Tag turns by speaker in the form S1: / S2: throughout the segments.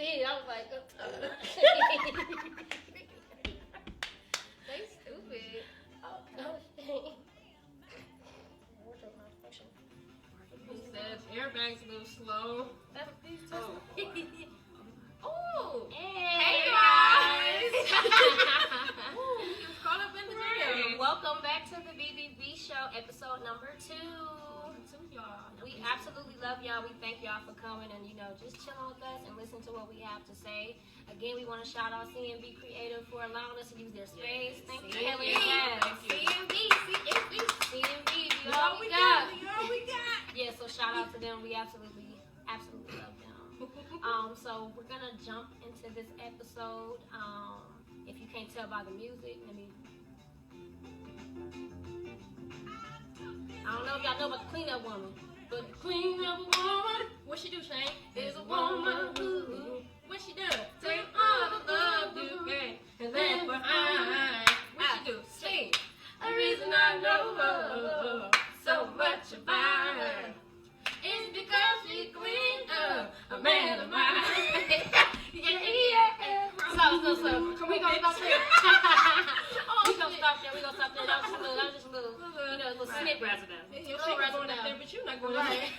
S1: did. I was like, they stupid. Oh, shit.
S2: He says airbags a little slow. Oh, hey guys! Ooh, he was caught up in the jam.
S1: Welcome back to the BBB show, episode number 2. We absolutely love y'all. We thank y'all for coming and just chilling with us and listen to what we have to say. Again, we want to shout out CNB Creative for allowing us to use their space. Thank you, Kelly. CNB. You all we got. Yeah, so shout out to them. We absolutely love them. So we're gonna jump into this episode. If you can't tell by the music, I don't know if y'all know about the cleanup woman, but the cleanup woman, what she do, Shane? Is a woman who, what she do? Take all the love you gave and then behind. What she do? Sing. The reason I know her so much about her is because she cleaned up a man of mine. Yeah. So, can we go stop there? We gonna stop there. That was just a little, little snip resident.
S2: Your shit going up there, but you're not going right.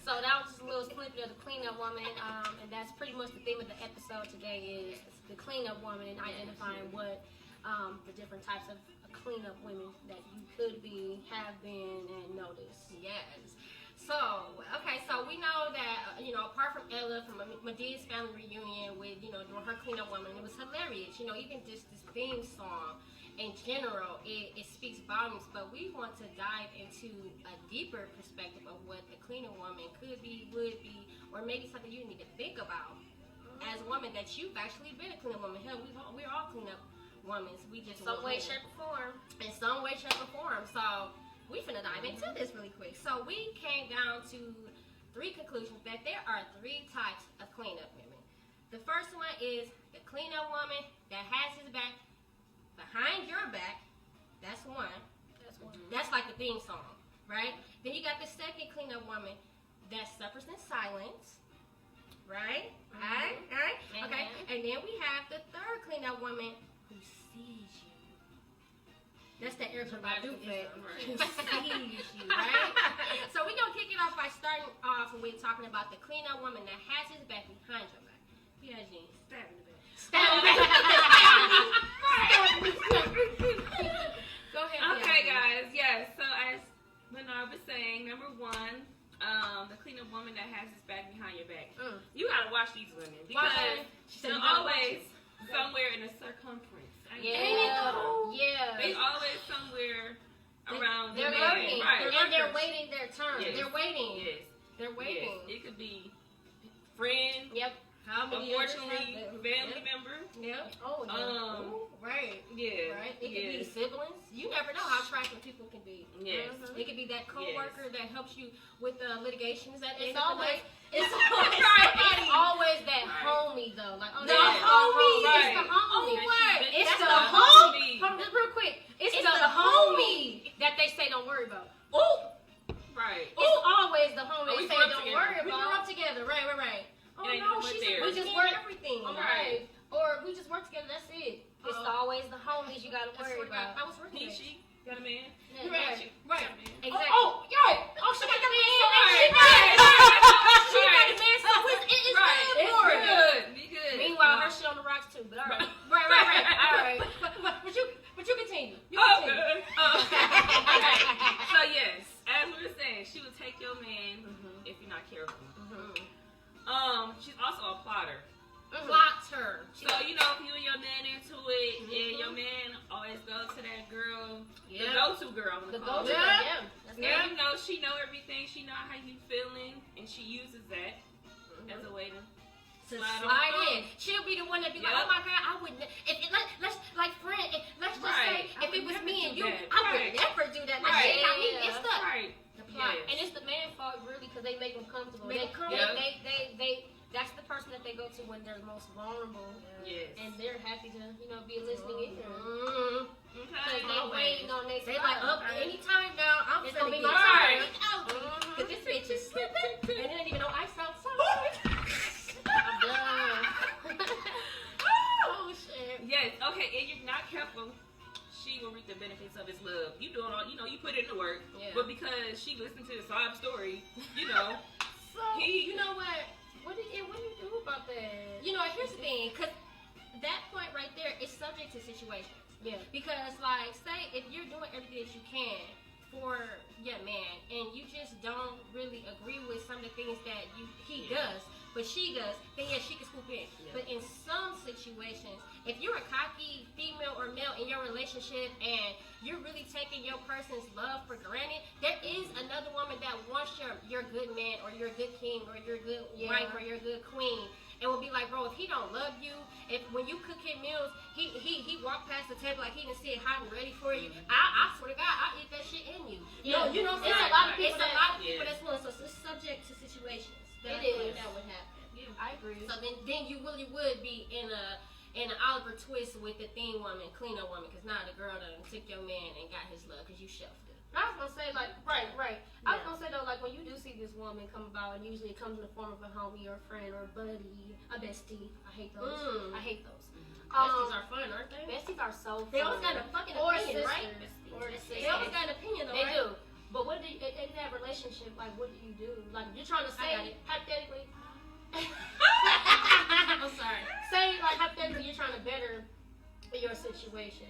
S1: So that was just a little snippet of the cleanup woman, and that's pretty much the theme of the episode today is the cleanup woman and identifying what the different types of cleanup women that you could be, have been, and notice.
S2: Yes. So we know that, apart from Ella, from Medea's family reunion with, doing her cleanup woman, it was hilarious. Even just this theme song in general, it speaks volumes, but we want to dive into a deeper perspective of what the cleanup woman could be, would be, or maybe something you need to think about as a woman that you've actually been a cleanup woman. Hell, we're all cleanup women. We just
S1: some way, shape, or form.
S2: In some way, shape, or form. So we finna dive into this really quick. So we came down to 3 conclusions that there are 3 types of cleanup women. The first one is the cleanup woman that has his back behind your back. That's one. That's like the theme song, right? Then you got the second cleanup woman that suffers in silence, right? Alright. Okay. And then we have the third cleanup woman who sees you. That's that Erica Badu effect. Who sees you, right? So we're going to kick it off by starting off with talking about the cleanup woman that has his back behind your back. Yeah, Jean. Stab in the back. Stab in the back. Go ahead.
S3: Okay, guys. Yes. So as Benard was saying, number 1, the cleanup woman that has his back behind your back. You got to watch these women because they're always somewhere in a circumference.
S1: Yeah.
S3: They always somewhere around
S1: they're
S3: the
S1: working.
S3: Right.
S1: And they're waiting their turn.
S2: Yes. They're waiting.
S3: Yes.
S2: They're waiting.
S3: Yes. It could be friend.
S1: Yep.
S2: How many
S3: unfortunately, family member.
S2: Yep.
S1: Oh, yeah.
S2: Right.
S3: Yeah.
S2: Right. It could be siblings. You never know how trifling people can be.
S3: Yes.
S2: It could be that coworker that helps you with litigations at the end
S1: It's
S2: of the day.
S1: always
S2: It's
S1: always that homie though. Like,
S2: the homie.
S3: Right.
S1: It's the homie.
S2: Oh, what?
S1: It's
S2: That's
S1: the
S2: the
S1: homie. Hold on, just real quick. It's
S2: It's
S1: the
S2: the
S1: homie that they say don't worry about.
S2: Oh.
S3: Right.
S1: It's always the homie
S3: We
S1: they say
S3: grew up
S1: don't
S3: together.
S1: worry
S2: We grew
S1: about.
S2: up together. Right. Oh
S3: It ain't
S2: no,
S3: even
S2: she's
S3: there.
S1: We just
S2: work
S1: work-
S2: everything.
S1: Right. Or we just work together. That's it. It's always the homies you gotta
S2: I
S1: worry
S2: swear to God,
S1: about.
S2: I was working.
S3: He, she, got a man.
S1: Yeah,
S2: Right.
S1: Exactly.
S2: Exactly.
S1: Oh,
S2: she got the man.
S3: Right.
S2: She got the man. So it's
S3: Right.
S2: good for her.
S3: Good. Be good.
S1: Meanwhile, her shit on the rocks too. But all right.
S2: Right.
S1: All right.
S2: But you continue. You
S3: Oh,
S2: continue.
S3: good. Okay. So yes, as we were saying, she would take your man if you're not careful. She's also a plotter.
S2: Plotter.
S3: So if you and your man into it, and your man always goes to that girl, the go-to girl, I'm
S1: The
S3: gonna call
S1: go-to.
S3: her.
S1: Yeah.
S3: And she know everything. She know how you feeling, and she uses that as a way to
S2: slide in. She'll be the one that be like, oh my God, I wouldn't. Let's just say, if it was me and you, I would never do that. Like,
S3: Right.
S2: she got me messed up.
S3: Right.
S2: The plot.
S3: Yes.
S1: And it's the man's fault really because they make them comfortable.
S2: Make
S1: They,
S2: them comfortable.
S1: they that's the person that they go to when they're most vulnerable.
S3: Yes.
S1: And they're happy to, be a listening ear.
S3: Okay.
S1: Because they waiting on their
S2: They like, up anytime now, I'm
S1: It's
S2: gonna
S1: gonna be
S2: get
S1: my
S2: tired.
S1: turn.
S2: Because this bitch is slipping. And there ain't even no ice outside.
S3: Yes. Okay. If you're not careful, she will reap the benefits of his love. You doing all, you put in the work, but because she listened to the sob story,
S2: So you know what? What do you do about that? Here's the thing, because that point right there is subject to situations. Yeah. Because like, say if you're doing everything that you can for your man, and you just don't really agree with some of the things that he does, but she does, then yeah, she can swoop in. Yeah. But in some situations, if you're a cocky female or male in your relationship and you're really taking your person's love for granted, there is another woman that wants your good man or your good king or your good wife or your good queen. And will be like, bro, if he don't love you, if when you cook him meals, he walk past the table like he done sit hot and ready for you. I swear to God, I eat that shit in you. You know what I'm saying? It's a lot of people that's willing. So it's subject to situations. That would happen. Yeah, I agree. So then you really would be in an Oliver Twist with the theme woman, cleaner woman, because now the girl done took your man and got his love because you shelved it. I was gonna say right. I was gonna say though, like when you do see this woman come about, and usually it comes in the form of a homie or a friend or a buddy, a bestie. I hate those. Besties are fun, aren't they? Besties are so fun. They always got a fucking opinion, right? They always got an opinion, though, right? They do. But what do you, in that relationship, like, what do you do? Like, you're trying to say, hypothetically. I'm sorry. Say, like, hypothetically, you're trying to better your situation,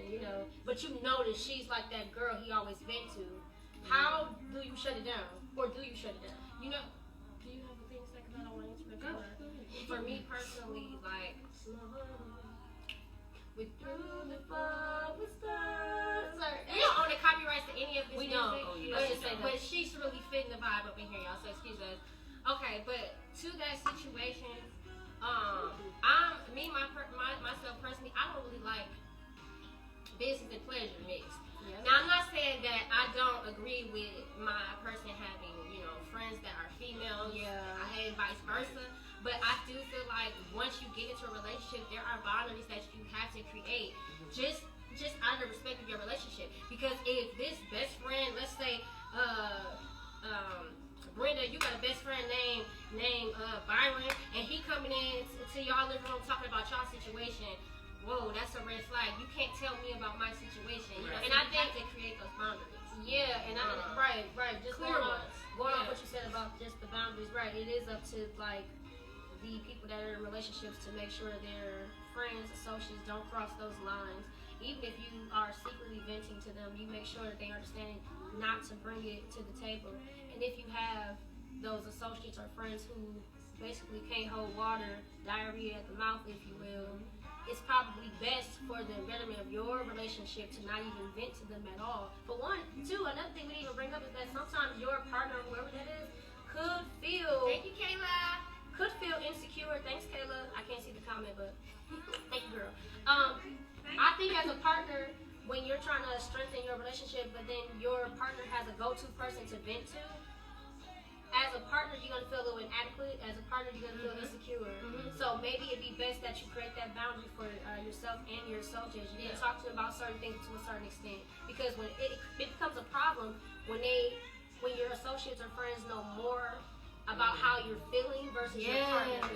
S2: but you notice she's like that girl he always vent to. How do you shut it down? Or do you shut it down? Do you have a thing to say? Because I don't want to answer it. For me personally, like, we threw the fun with stars. You don't own the copyrights to any of this music. Oh, yeah. But she's really fitting the vibe up in here, y'all, so excuse us. Okay, but to that situation, myself personally, I don't really like business and pleasure mixed. Yeah. Now, I'm not saying that I don't agree with my person having, friends that are females, and vice versa. But I do feel like once you get into a relationship, there are boundaries that you have to create, just out of the respect of your relationship. Because if this best friend, let's say, Brenda, you got a best friend named Byron, and he coming in to y'all living room talking about y'all situation. Whoa, that's a red flag. You can't tell me about my situation. Right. And I think to create those boundaries. Yeah, and right. Just going on what you said about just the boundaries. Right, it is up to like the people that are in relationships to make sure their friends, associates don't cross those lines. Even if you are secretly venting to them, you make sure that they understand not to bring it to the table. And if you have those associates or friends who basically can't hold water, diarrhea at the mouth, if you will, it's probably best for the betterment of your relationship to not even vent to them at all. For one, two, another thing we didn't even bring up is that sometimes your partner, whoever that is, could feel... Thank you, Kayla. Could feel insecure. Thanks, Kayla. I can't see the comment, but thank you, girl. I think as a partner, when you're trying to strengthen your relationship, but then your partner has a go-to person to vent to, as a partner, you're going to feel a little inadequate. As a partner, you're going to feel insecure. So maybe it'd be best that you create that boundary for yourself and your associates. You can talk to them about certain things to a certain extent. Because when it becomes a problem when your associates or friends know more about how you're feeling versus your partner.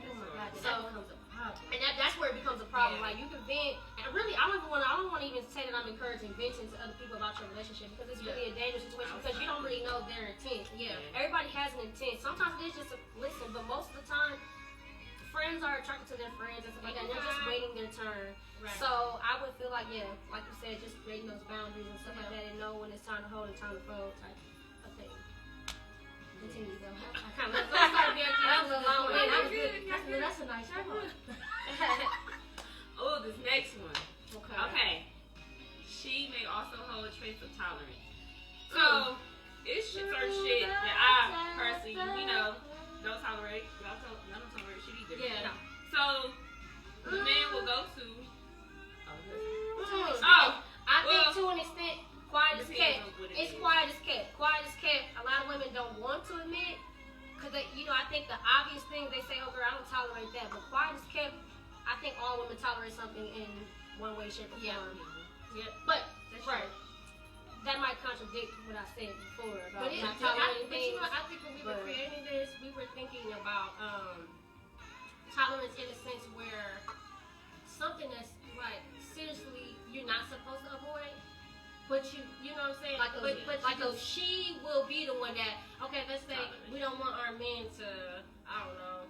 S2: Oh my God, so that becomes a problem. And that's where it becomes a problem. Like, you can vent, and really, I don't want to even say that I'm encouraging venting to other people about your relationship, because it's really a dangerous situation, because you don't really know their intent. Everybody has an intent. Sometimes it is just a listen, but most of the time, friends are attracted to their friends and stuff like that. They're just waiting their turn. Right. So I would feel like, like you said, just creating those boundaries and stuff like that, and know when it's time to hold and time to fold type of thing. Continue though. I kind of that was a long way. That was good. That's a nice one.
S3: Oh, this next one. Okay. She may also hold traits of tolerance. So it's certain shit that I personally, don't tolerate. I don't tolerate shit either. Yeah. No. So the man will go to.
S2: I think to an extent. Quiet as kept. It's quiet as kept. Quiet as kept. A lot of women don't want to admit, because I think the obvious thing they say, "Oh, girl, I don't tolerate that." But quiet as kept, I think all women tolerate something in one way, shape, or form. Yeah. But that's right. That might contradict what I said before about not tolerating things. But I think when we were creating this, we were thinking about tolerance in a sense where something that's like but like she will be the one that, okay, let's say we don't want our men to, I don't know,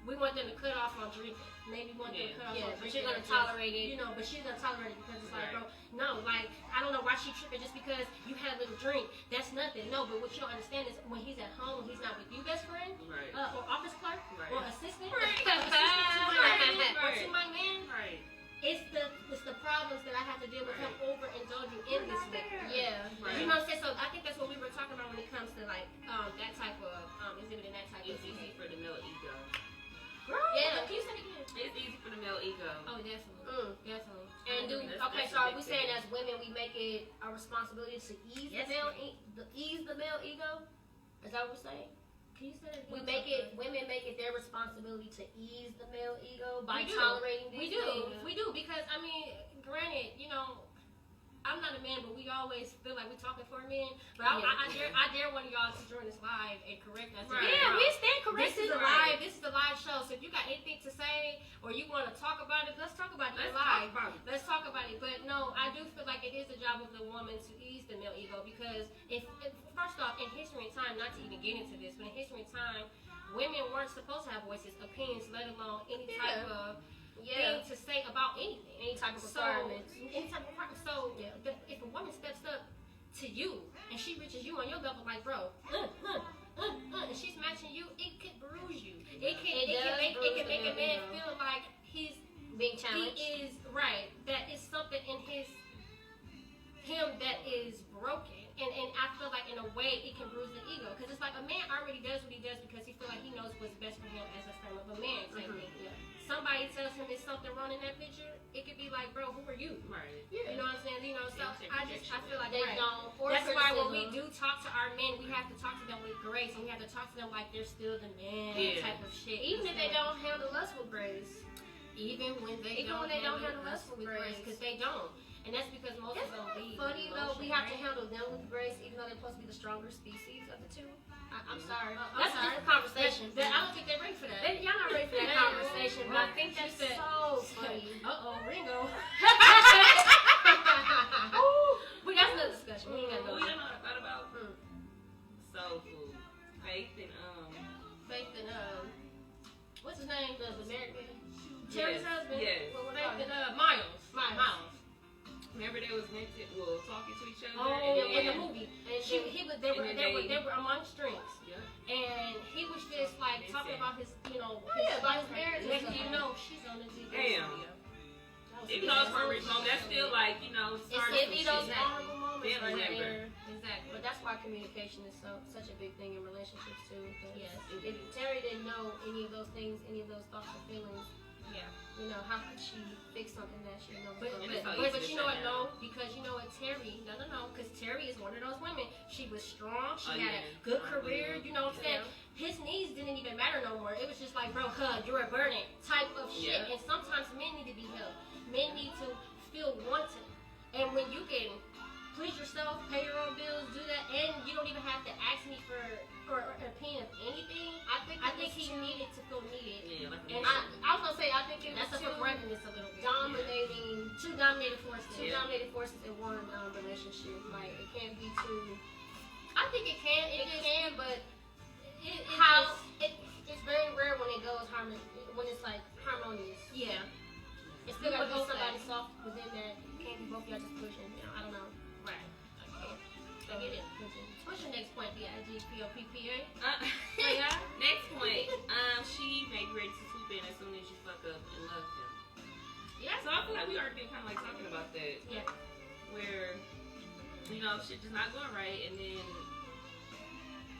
S2: we want them to cut off on drinking. Maybe we want them to cut off on drinking.
S1: But you're going to tolerate it.
S2: You know, but she's going to tolerate it because it's like, bro, no, like, I don't know why she tripping just because you had a little drink. That's nothing. No, but what you don't understand is when he's at home, when he's not with you, best friend, or office clerk, or assistant, or to my man, it's the problems that I have to deal with him overindulging in this liquor.
S1: Yeah.
S2: You know what I'm saying? So I think that's what we were talking about when it comes to like that type of exhibiting that type of
S3: It's easy for the male ego.
S2: Girl,
S1: yeah.
S2: Can you say it again?
S3: It's easy for the male ego.
S2: Oh, definitely. Definitely.
S1: And
S3: That's
S1: so are we
S3: big
S1: saying
S3: thing.
S1: as women we make it our responsibility to ease the male ego? Is that what we're saying?
S2: Can you say that
S1: We
S2: again?
S1: women make it their responsibility to ease the male ego by
S2: We do.
S1: tolerating these things.
S2: We do because I mean, granted, you know, I'm not a man, but we always feel like we're talking for men. But I dare one of y'all to join us live and correct us.
S3: Right.
S1: Yeah, we stand corrected.
S2: This is a live show. So if you got anything to say or you want to talk about it, let's talk about it live. Let's talk about it. But no, I do feel like it is the job of the woman to ease the male ego because if first off, in history and time, not to even get into this, but in history and time, women weren't supposed to have voices, opinions, let alone any type of thing to say about anything.
S1: Any type of requirements.
S2: So if a woman steps up to you and she reaches you on your level like, bro, and she's matching you, it could bruise you. It can make a man feel like he's
S1: being challenged.
S2: He is right. That is something in him that is broken. And I feel like in a way it can bruise the ego. Because it's like a man already does what he does because he feel like he knows what's best for him as a frame of a man. Somebody tells him there's something wrong in that picture, it could be like, bro, who are you?
S3: Right.
S2: You know what I'm saying? You know, so I feel like
S1: they don't.
S2: That's why when we do talk to our men, we have to talk to them with grace, and we have to talk to them like they're still the man type of shit.
S1: Even if they don't handle us with grace.
S2: Even when they don't handle us with grace, because they don't. And that's because most of them leave.
S1: Funny though, we have to handle them with grace, even though they're supposed to be the stronger species of the two. I'm sorry. That's a different conversation.
S2: I don't think they're ready for that.
S1: Y'all not ready for that conversation, but I think that's so funny.
S2: Ringo.
S1: But that's another discussion. We ain't got to go.
S3: You know what I thought about? Soul food. Faith and
S2: what's his name? The American
S1: Terry's husband.
S3: Yes.
S2: Faith and Miles.
S3: Remember they was talking to each other.
S2: In the movie, and they were amongst drinks, and he was just like talking about his, about his marriage. Next thing you know, she's on the TV.
S3: Damn. Even though it's for a rich moment, that's still like
S1: It be those honorable moments
S3: right
S1: there.
S2: Exactly.
S1: But that's why communication is such a big thing in relationships too.
S2: Yes.
S1: If Terry didn't know any of those things, any of those thoughts or feelings, how could she fix something that she didn't know before?
S2: But you know what? No, because you know what, Terry. No, because Terry is one of those women. She was strong. She had a good career. You know what I'm saying? His needs didn't even matter no more. It was just like, bro, you're a burden type of shit. And sometimes men need to be helped. Men need to feel wanted. And when you can please yourself, pay your own bills, do that, and you don't even have to ask me for an opinion of anything. I think he needed to feel needed.
S3: Yeah, like
S1: and I was gonna say, I think it
S2: that's
S1: was
S2: a forgiveness a little bit.
S1: Two dominating forces in one relationship. Like it can't be two.
S2: I think it can. It can, but
S1: it's very rare when it goes when it's like harmonious.
S2: Yeah.
S1: It's still gotta be somebody soft within that. Can't be both y'all just pushing. I don't know.
S2: Right. I get it. What's your next point? B-I-G-P-O-P-P-A?
S3: Next point. She may be ready to swoop in as soon as you fuck up and love him. Yeah, so I feel like we already been kind of like talking about that.
S2: Yeah.
S3: Where, shit just not going right, and then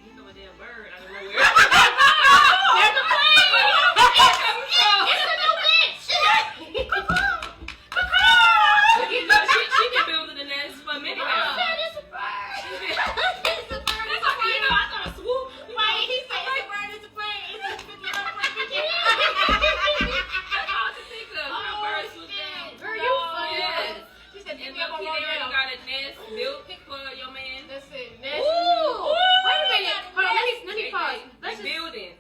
S3: you know a damn bird out of nowhere.
S1: There's a plane! It's a new bitch!
S3: She been building a nest for a minute now.
S1: It's a bird!
S2: It's a bird!
S3: I thought a swoop.
S2: Why he say it's a bird, it's a plane, it's a picking up for
S3: That's all to think of. Bird swoop down.
S1: Girl, you funny.
S3: Yes.
S2: She said,
S3: And
S2: pick me up on
S3: they already
S2: one
S3: got a nest built for your man.
S2: That's it.
S1: Ooh! Wait a minute. Hold on, let me pause. Let's just
S3: building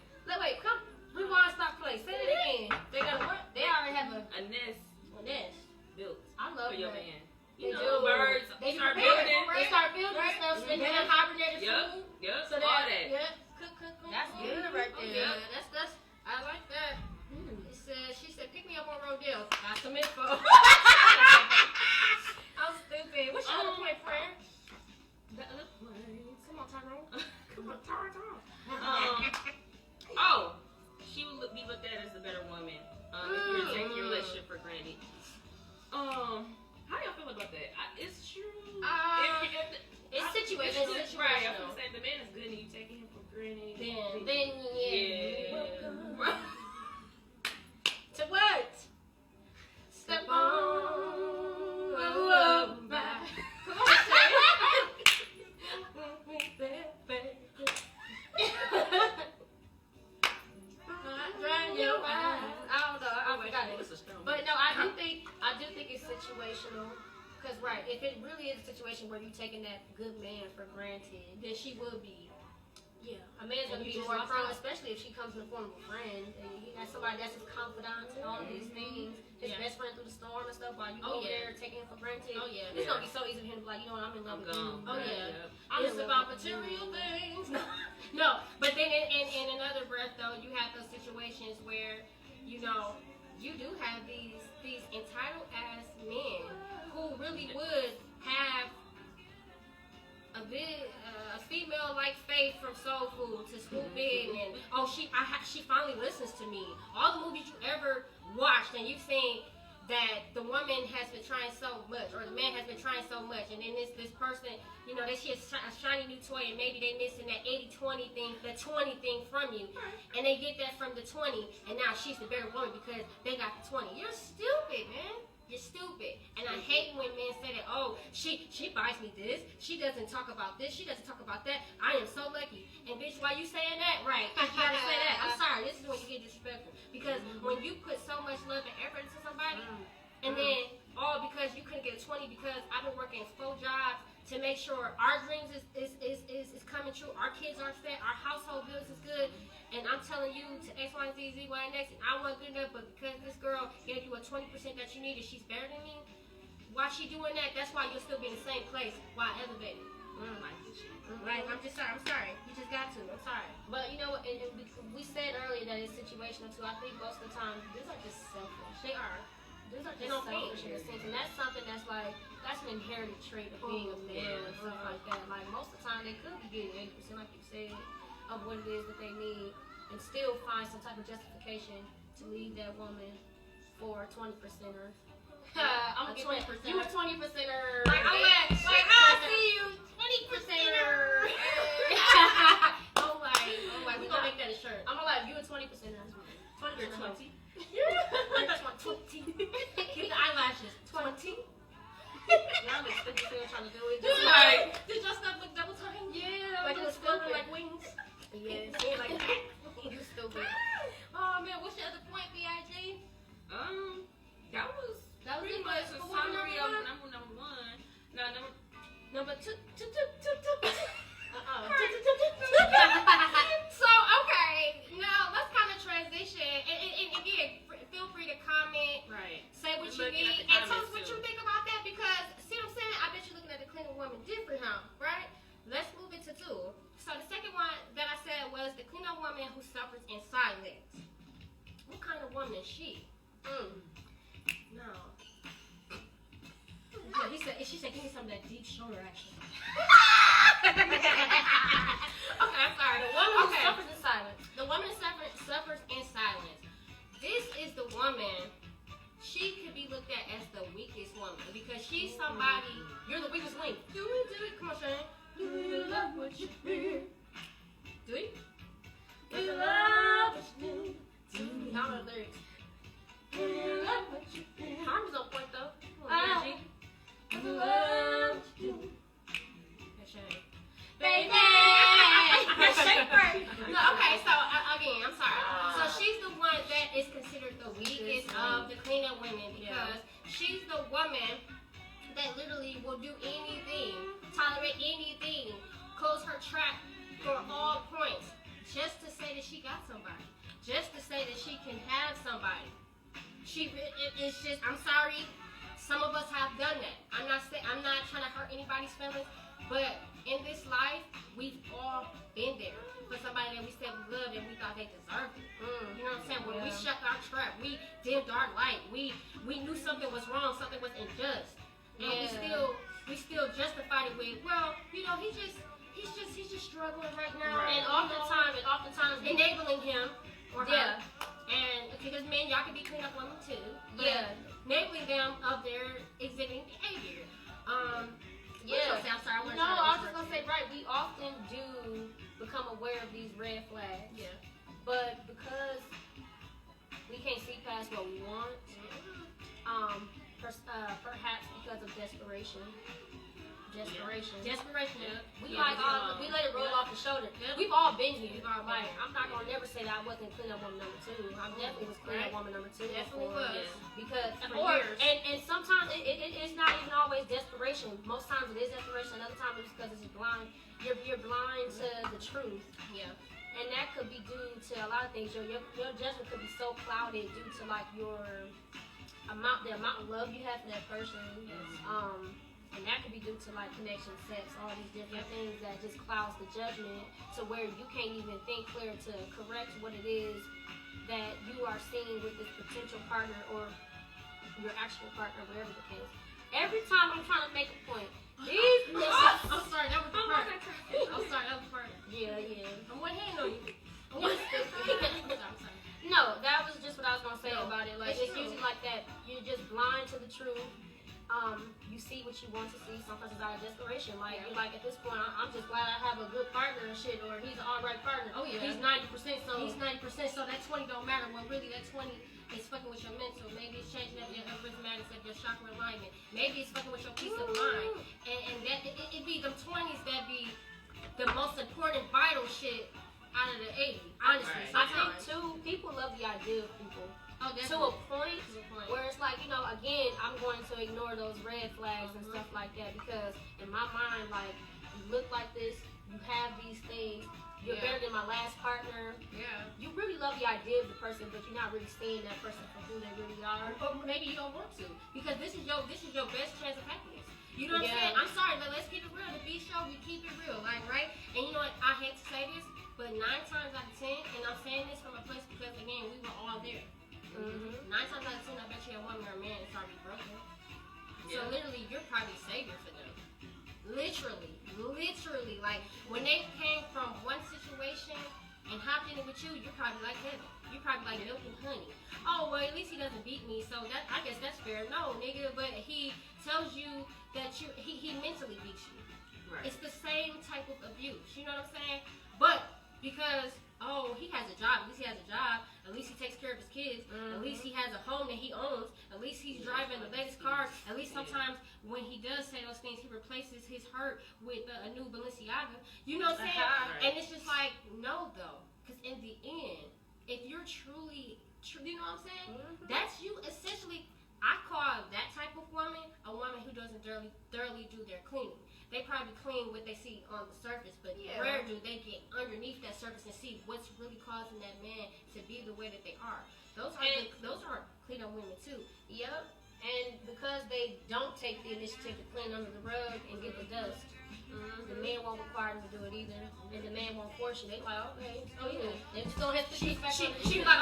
S1: come. Rewind, stop, play. Say it again. They got what? They already have
S3: a nest
S1: a nest
S3: built
S1: I love
S3: for your
S1: that.
S3: man.
S1: They
S3: You know,
S1: do.
S3: birds
S1: They
S3: start
S1: prepare
S3: building.
S1: for
S2: They start building stuff, so they can hibernate food.
S3: Yep.
S2: So
S3: all that.
S2: Yep. Cook.
S1: That's good right there.
S2: Yeah, that's. I like that. She said, pick me up on Rodale. Got some info. I'm stupid. What's your other point, friend?
S3: The other point.
S2: Come on, Tyrone.
S3: Come on, Tyrone. She would be looked at as the better woman. If you were taking your relationship for granted. How y'all feel about that? It's true.
S2: It's situational.
S3: Right. I'm gonna say if the man is good and you taking him for granted.
S2: Then
S3: yeah.
S2: To what? Step on. Back. Come on, Dry your eyes. I don't know. I forgot it. But no, I do think it's situational. Because if it really is a situation where you're taking that good man for granted, then she will be. Yeah, a man's gonna be more prone, especially if she comes in the form of a friend. And he has somebody that's his confidant and all of these things. His best friend through the storm and stuff. While you over there taking him for granted. Oh yeah, it's gonna be so easy for him to be like, you know what, I'm in love with you. Oh yeah, I'm just about material things. No, but then in another breath though, you have those situations where you do have these entitled ass men who really would have a female like Faith from Soul Food to swoop in and she finally listens to me. All the movies you ever watched and you've seen that the woman has been trying so much or the man has been trying so much, and then this person, they see a shiny new toy and maybe they missing that 80-20 thing, the 20 thing from you, and they get that from the 20, and now she's the better woman because they got the 20. You're stupid, man. You're stupid. And I hate when men say that, she buys me this, she doesn't talk about this, she doesn't talk about that, I am so lucky. And bitch, why you saying that? Right, you gotta say that. I'm sorry, this is when you get disrespectful. Because when you put so much love and effort into somebody, and then all because you couldn't get a 20 because I've been working 4 jobs to make sure our dreams is coming true, our kids are fed, our household bills is good, and I'm telling you to X, Y, Z, Z, Y, and X, and I wasn't good enough, but because this girl gave you a 20% that you needed, she's better than me. Why she doing that? That's why you'll still be in the same place while elevating. Right? I'm sorry. You just got to. I'm sorry. But you know what? And we said earlier that it's situational too. I think most of the time, these are just selfish. They are. These are just selfish in a sense, and that's something that's an inherited trait of being a man and stuff like that. Like most of the time, they could be getting 80%, like you said, of what it is that they need, and still find some type of justification to leave that woman for a 20%er. I'm a 20%er. You a 20%er. I see you, 20%er. Oh my, we gonna make that a shirt. I'm like, you a 20%er. 20%. You're 20. Get the eyelashes. 20. Y'all look stupid still trying to do it. Just did your stuff look double time? Yeah. Like it was flipping like wings. Yes. Like that. You stupid. Oh man, what's your other point, B.I.G.?
S3: That was pretty much a summary of number one. No,
S2: number two. So okay, now let's kind of transition. And again, feel free to comment. Right. Say what you need and tell us what you think about that because see what I'm saying? I bet you're looking at the cleaner woman different, huh? Right? Let's move it to 2. So the second one that I said was the cleaner woman who suffers in silence. What kind of woman is she? No. She said, give me some of that deep shoulder action. Okay, I'm sorry. The woman who suffers in silence. The woman who suffers in silence. This is the woman, she could be looked at as the weakest woman because she's somebody, you're the weakest link. Do it. Come on, Shane. Do you love what you feel? Do it. Do you love what you do? How are the lyrics? Do you love what you feel? Harm's on point though. Come on, do you love what you do? Baby! No, okay, so again, I'm sorry. So she's the one that is considered the weakest of the cleanup women because she's the woman that literally will do anything, tolerate anything, close her trap for all points, just to say that she got somebody, just to say that she can have somebody. It's just, I'm sorry, some of us have done that. I'm not trying to hurt anybody's feelings. But in this life, we've all been there. For somebody that we said we loved and we thought they deserved it. You know what I'm saying? When we shut our trap, we dimmed our light. We knew something was wrong, something was unjust. And we still justified it with, well, you know, he's just struggling right now.
S1: Right. And oftentimes
S2: enabling him or her. And because men, y'all can be clean up women too. Enabling them of their exhibiting behavior. I'm sorry,
S1: I was just gonna say, right, we often do become aware of these red flags. Yeah. But because we can't see past what we want, perhaps because of desperation. We let it roll off the shoulder. We've all been here. Like, I'm not gonna never say that I wasn't clean up woman number 2. I definitely was clean up woman number 2.
S2: Definitely was.
S1: Because
S2: years.
S1: And sometimes it's not even always desperation. Most times it is desperation. Other times it's because it's blind. You're blind to the truth. Yeah. And that could be due to a lot of things. Your judgment could be so clouded due to like the amount of love you have for that person. And that could be due to like connection, sex, all these different things that just clouds the judgment to where you can't even think clear to correct what it is that you are seeing with this potential partner or your actual partner, whatever the case. Every time I'm trying to make a point, these
S2: I'm sorry, that was the part. I'm sorry, that was the part.
S1: Yeah.
S2: I'm one hand on you.
S1: No, that was just what I was gonna say about it. Like it's usually like that. You're just blind to the truth. You see what you want to see. Sometimes it's out of desperation. Like you're like at this point, I'm just glad I have a good partner and shit, or he's an alright partner.
S2: Oh yeah.
S1: He's 90%. So
S2: he's 90%. So that 20 don't matter. Well, really, that 20 is fucking with your mental. Maybe it's changing up your arithmetics of your chakra alignment. Maybe it's fucking with your peace of mind. And that it be the 20s that be the most important, vital shit out of the 80. Honestly,
S1: I think too, people love the idea of people.
S2: Oh,
S1: to a point where it's like, you know, again, I'm going to ignore those red flags and stuff like that because in my mind, like, you look like this, you have these things, you're better than my last partner. Yeah. You really love the idea of the person, but you're not really seeing that person for who they really are.
S2: Or maybe you don't want to because this is your best chance of happiness. You know what I'm saying? I'm sorry, but let's keep it real. The B show, we keep it real, like, right? And you know what? I hate to say this, but 9 times out of 10, and I'm saying this from a place because again, we were all there. 9 times out of 10, I bet you a woman or a man is already broken. So literally, you're probably savior for them. Literally, like when they came from one situation and hopped in it with you, you're probably like heaven. You're probably like milk and honey. Oh well, at least he doesn't beat me, so that I guess that's fair. No, nigga, but he tells you that he mentally beats you. Right. It's the same type of abuse. You know what I'm saying? But because he has a job. At least he has a job. At least he takes care of his kids. At least he has a home that he owns. At least he's driving the latest cars. At least sometimes when he does say those things, he replaces his hurt with a new Balenciaga. You know what I'm saying? Right. And it's just like, no, though. Because in the end, if you're truly, you know what I'm saying? That's you essentially. I call that type of woman a woman who doesn't thoroughly do their cleaning. They probably clean what they see on the surface, but rare do they get underneath that surface and see what's really causing that man to be the way that they are. Those are clean up women too.
S1: Yep. And because they don't take the initiative to clean under the rug and get the dust, the man won't require them to do it either, and the man won't force you. They like, okay, they just don't have to
S2: she was like,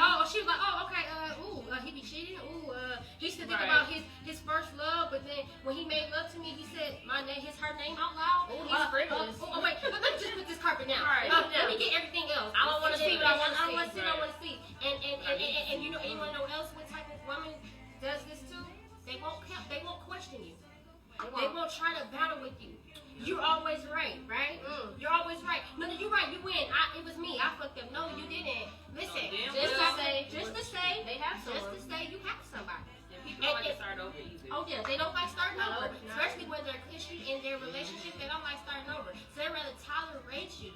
S2: okay, he be cheating. He used to think about his first love, but then when he made love to me, he said her name out loud.
S1: He's frivolous.
S2: Wait, let me just put this carpet down.
S3: Right.
S2: Let me get everything else.
S1: I don't want to see what I want to see.
S2: I want to see what I want to see. And you know, anyone know else what type of woman does this too? They won't question you. They won't try to battle with you. You're always right? You're always right. No, you're right. You win. It was me. I fucked up. No, you didn't. Listen, just to say,
S1: they have someone.
S2: Just to say, you have somebody.
S3: And people don't like to start over either.
S2: Oh yeah, they don't like starting over, especially when they're cushy in their relationship. They don't like starting over, so they rather tolerate you.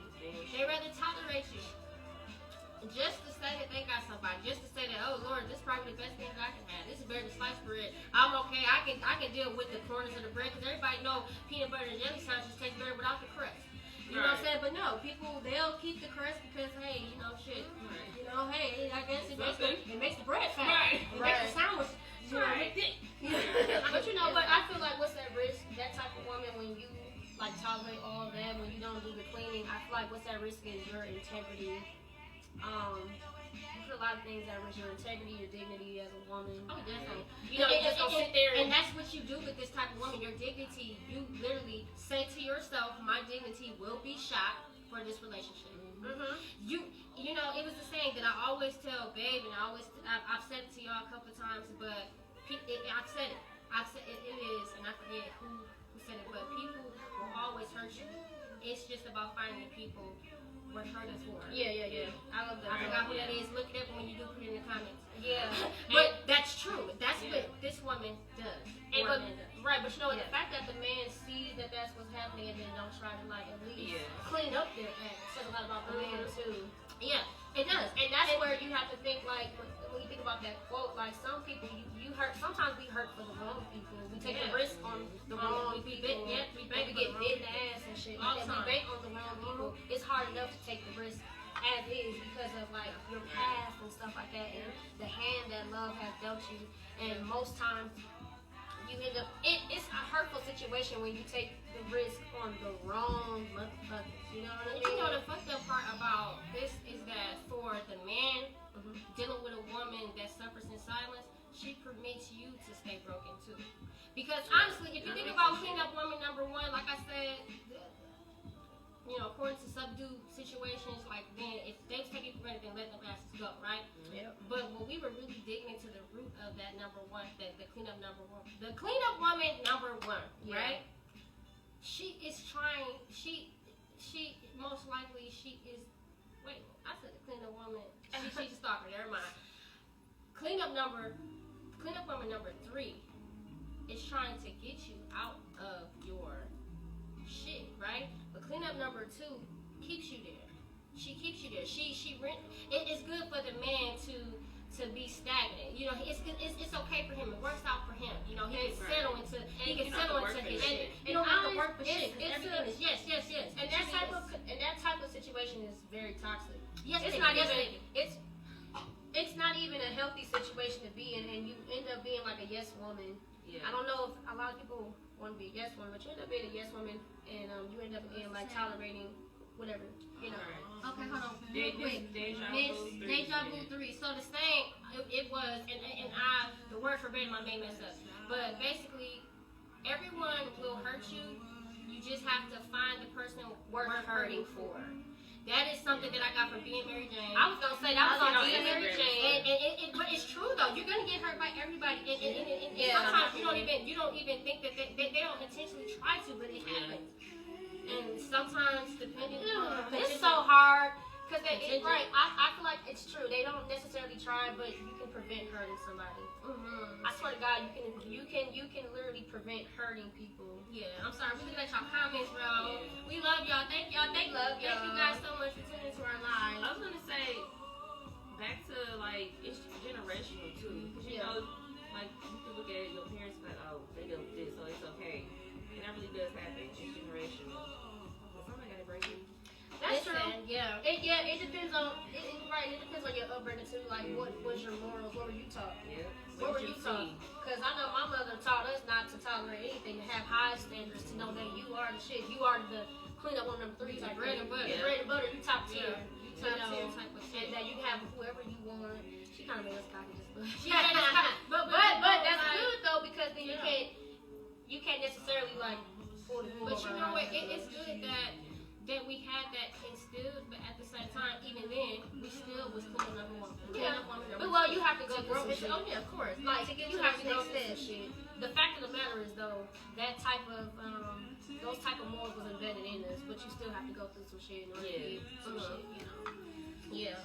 S2: Just to say that they got somebody, just to say that, oh Lord, this is probably the best thing I can have. This is better than sliced bread. I'm okay. I can deal with the corners of the bread because everybody know peanut butter and jelly sandwiches taste better without the crust. You know what I'm saying? But no, people they'll keep the crust because hey, you know shit. You know, hey, I guess it makes the bread fat. It makes the sandwich. You know,
S1: but you know, but I feel like what's that risk? That type of woman when you like tolerate all of that when you don't do the cleaning. I feel like what's at risk is your integrity. You put a lot of things at risk: your integrity, your dignity as a woman.
S2: Oh, definitely.
S1: You know, you just don't sit there
S2: and that's what you do with this type of woman. Your dignity, you literally say to yourself, my dignity will be shot for this relationship.
S1: Mm-hmm.
S2: You know, it was the saying that I always tell Babe, and I've said it to y'all a couple of times, but I've said it. It is, and I forget who said it, but people will always hurt you. It's just about finding the people worth hurting for.
S1: Yeah. I love that.
S2: I forgot who that is. Look it up when you do put it in the comments.
S1: Yeah.
S2: But that's true. That's what this woman does.
S1: Right, but you know, the fact that the man sees that that's what's happening and then don't try to like at least clean up their act says a lot about the man too.
S2: Yeah, it does.
S1: And that's where you have to think like when you think about that quote, like some people you hurt. Sometimes we hurt for the wrong people. We take a risk on the wrong people. We get bit in the ass and shit.
S2: All the time.
S1: We bank on the wrong people. It's hard enough to take the risk as is because of like your past and stuff like that, and the hand that love has dealt you. And most times you end up it's a hurtful situation when you take the risk on the wrong motherfuckers. You know what I mean?
S2: You know the fucked up part about this is that for the man dealing with a woman that suffers in silence, she permits you to stay broken too. Because honestly, if you think about clean up woman number one, like I said, you know, according to subdued situations, like then if they was taking for granted, then let them asses go, right?
S1: Yep.
S2: But when we were really digging into the root of that number one, the cleanup number one, the cleanup woman number one, right? She is trying. She most likely she is. Wait, I said the cleanup woman. She's a stalker. Never mind. Cleanup woman number 3 is trying to get you out of your shit, right? But cleanup number 2 keeps you there. She keeps you there. It's good for the man to be stagnant. You know, it's okay for him. It works out for him. You know, he can settle into his shit. You don't have to work for shit. Everything is yes.
S1: And that type of situation is very toxic.
S2: Yes,
S1: it's not even a healthy situation to be in, and you end up being like a yes woman. Yeah. I don't know if a lot of people want to be a yes woman, but you end up being a yes woman, and you end up being like tolerating whatever, you know.
S2: Okay, hold on, real quick. Deja vu 3. So the saying, it was, and the word verbatim I may mess up, but basically, everyone will hurt you. You just have to find the person worth hurting for. That is something that I got from being Mary Jane.
S1: I was gonna say that was on being Mary Jane,
S2: but it's true though. You're gonna get hurt by everybody, and sometimes you don't even think that they don't intentionally try to, but it happens. And sometimes, depending on
S1: it's so hard because right. I feel like it's true. They don't necessarily try, but you can prevent hurting somebody. I swear to God, you can literally prevent hurting people.
S2: Yeah, I'm sorry. We looking at y'all comments, bro. Yeah. We love y'all. Thank y'all. Thank you guys so much for tuning into our lives.
S3: I was gonna say back to like it's generational too, because you know, like you can look at your parents like, oh, they dealt with this, so it's okay, and that really does happen. It's generational. But somebody gotta break you.
S1: That's true.
S2: Yeah.
S1: It depends on right. It depends on your upbringing too. Like what was your morals? What were you taught?
S3: Yeah.
S1: What were you taught? Because I know my mother taught us not to tolerate anything, to have high standards, to know that you are the shit. You are the cleanup one of them 3 type
S2: bread and butter.
S1: Yeah. Bread and butter. You top tier.
S2: You top tier type of shit.
S1: And that you have whoever you want. She kind of made us cocky just but that's good though, because then you can't necessarily like pull the wool.
S2: But you know what? It's good that we had that instilled, but at the same time, even then, we still was cleaning up one.
S1: But well, you have to go through some shit.
S2: Oh yeah, of course.
S1: Like you have to go through some shit. The fact of the matter is though, that type of those type of morals was embedded in us, but you still have to go through some shit in order to get some shit, you know.
S2: Yeah.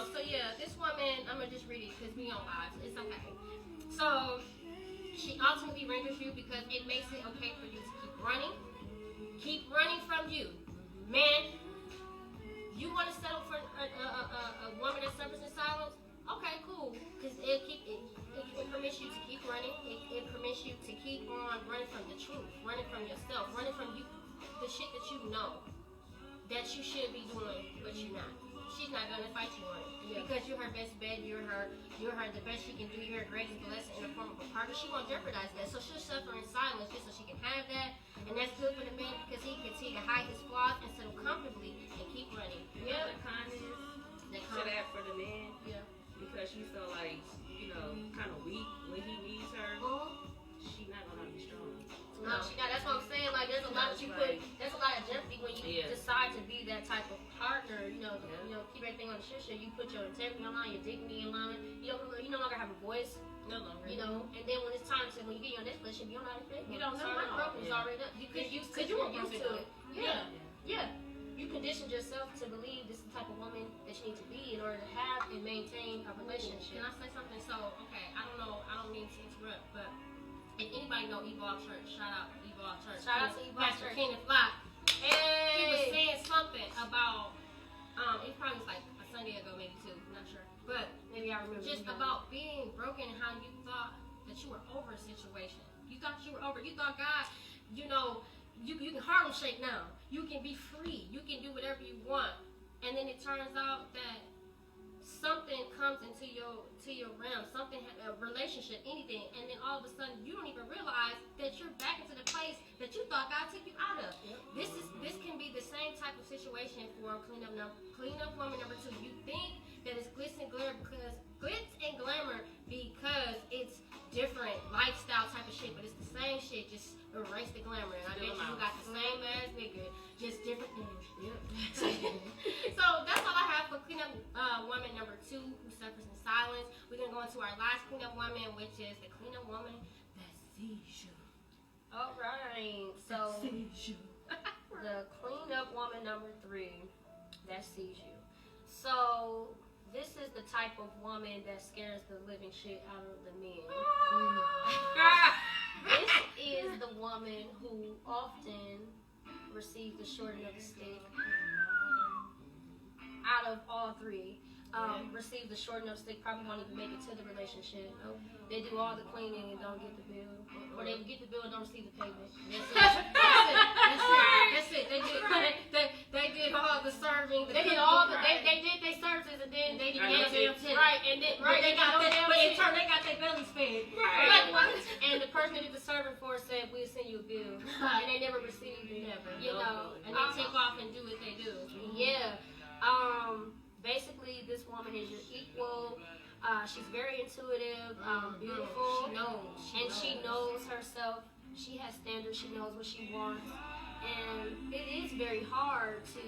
S2: So yeah, this woman, I'm gonna just read it because we on live. It's okay. So she ultimately renders you because it makes it okay for you to keep running from you. Man, you want to settle for a woman that suffers in silence? Okay, cool. Because it permits you to keep running. It permits you to keep on running from the truth, running from yourself, running from the shit that you know that you should be doing, but you're not. She's not gonna fight you on it because you're her best bet. You're her the best she can do. You're her greatest blessing in the form of a partner. She won't jeopardize that, so she'll suffer in silence just so she can have that, and that's good for the man because he can or keep everything on the shit. You put your integrity in line, your dignity in line. You no longer have a voice. No longer. And then when it's time to when you get your next relationship, you don't know how to fit. You don't know. My growth is already done. Because you were used to it. Yeah. You conditioned yourself to believe this is the type of woman that you need to be in order to have and maintain a relationship. Can I say something? So, okay, I don't know, I don't mean to interrupt, but if anybody know Evolve Church, shout out Evolve Church. Shout out to Evolve Church. Kenneth Locke. Hey! He was saying something about, it probably was like a Sunday ago, maybe two, I'm not sure. But maybe I remember. Just about being broken and how you thought that you were over a situation. You thought you were over, you thought God, you can Harlem Shake now. You can be free. You can do whatever you want. And then it turns out that something comes into your realm, a relationship, anything, and then all of a sudden you don't even realize that you're back into the place that you thought God took you out of. Yep. This can be the same type of situation for cleanup woman number 2. You think that it's glitz and glamour because it's different lifestyle type of shit, but it's the same shit, just erase the glamour. And I bet you got the same ass nigga, just different things. Yeah. So that's all I have for cleanup woman number 2 who suffers in silence. We're gonna go into our last cleanup woman, which is the cleanup woman that sees you. All right. So the cleanup woman number 3 that sees you. So this is the type of woman that scares the living shit out of the men. This is the woman who often receives the short end of the stick. Out of all 3, receive the short end of the stick, probably won't even make it to the relationship. They do all the cleaning and don't get the bill, or they get the bill and don't receive the payment. That's it. They did all the serving. They did their services, and then they didn't get their tip. Right, and then they got their bellies fed. Right. And the person that did the serving for said, "We'll send you a bill," and they never received it. And they take off and do what they do. Yeah. Basically, this woman is your equal. She's very intuitive, beautiful, she knows herself. She has standards. She knows what she wants, and it is very hard to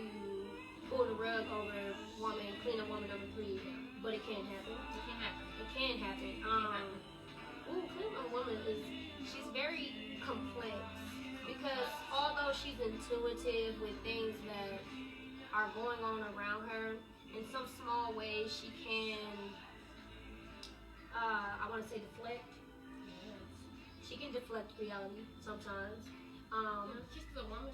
S2: pull the rug over clean up woman number 3, but it can happen. It can happen. Clean up woman she's very complex because although she's intuitive with things that are going on around her, in some small ways she can, I want to say deflect. She can deflect reality sometimes. She's still a woman.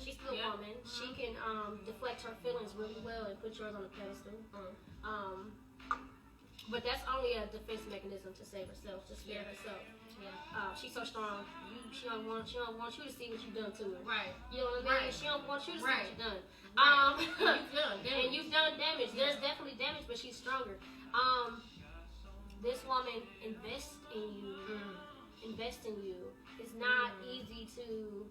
S2: She can deflect her feelings really well and put yours on a pedestal. But that's only a defense mechanism to save herself, to scare herself. She's so strong. She don't want you to see what you've done to her. Right. You know what I mean? She don't want you to see what you've done. And you've done damage. There's definitely damage, but she's stronger. This woman invests in you. It's not easy to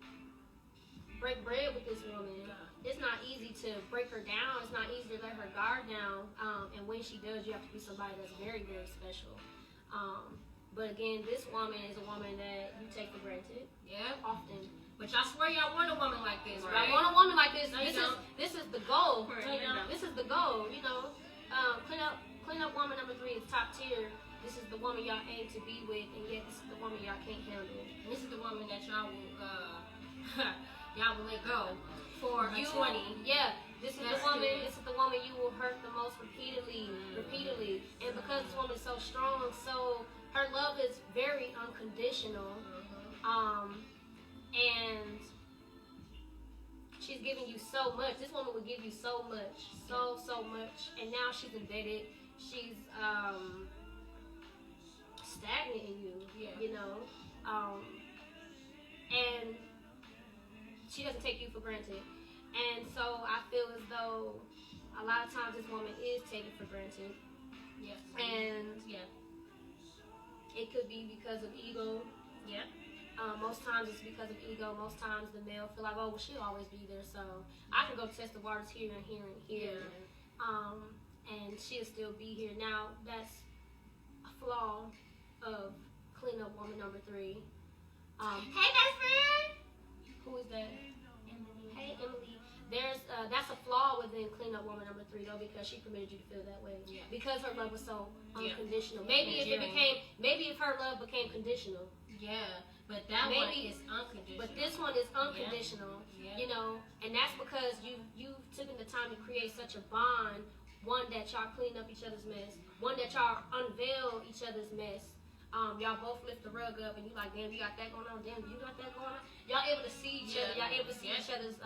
S2: break bread with this woman. It's not easy to break her down. It's not easy to let her guard down. And when she does, you have to be somebody that's very, very special. But again, this woman is a woman that you take for granted. Yeah, often. But y'all swear y'all want a woman like this, right? I want a woman like this. No, this is the goal. This is the goal. Clean up woman number 3 is top tier. This is the woman y'all aim to be with, and yet this is the woman y'all can't handle. And this is the woman that y'all will let go for a 20. Yeah. This is the woman you will hurt the most repeatedly. And because this woman is so strong, her love is very unconditional. And she's giving you so much. This woman will give you so much. So much. And now she's embedded. She's stagnant in you. And she doesn't take you for granted. And so I feel as though a lot of times this woman is taken for granted. Yeah. And it could be because of ego. Yeah. Most times it's because of ego. Most times the male feel like, oh, well, she'll always be there, so I can go test the waters here and here and here. And she'll still be here. Now, that's a flaw of cleanup woman number 3. Hey, best friend! Who is that? Emily. Hey, Emily. That's a flaw with
S1: than cleanup woman number 3 though, because she permitted you to feel that way.
S2: Yeah.
S1: Because her love was so
S2: Yeah.
S1: unconditional. Maybe if her love became conditional.
S2: Yeah, but that one is unconditional.
S1: But this one is unconditional.
S2: Yeah.
S1: You know, and that's because you've taken the time to create such a bond. One that y'all clean up each other's mess. One that y'all unveil each other's mess. Y'all both lift the rug up and you like, damn, you got that going on. Damn, you got that going on. Y'all able to see each other. Y'all able to see each other's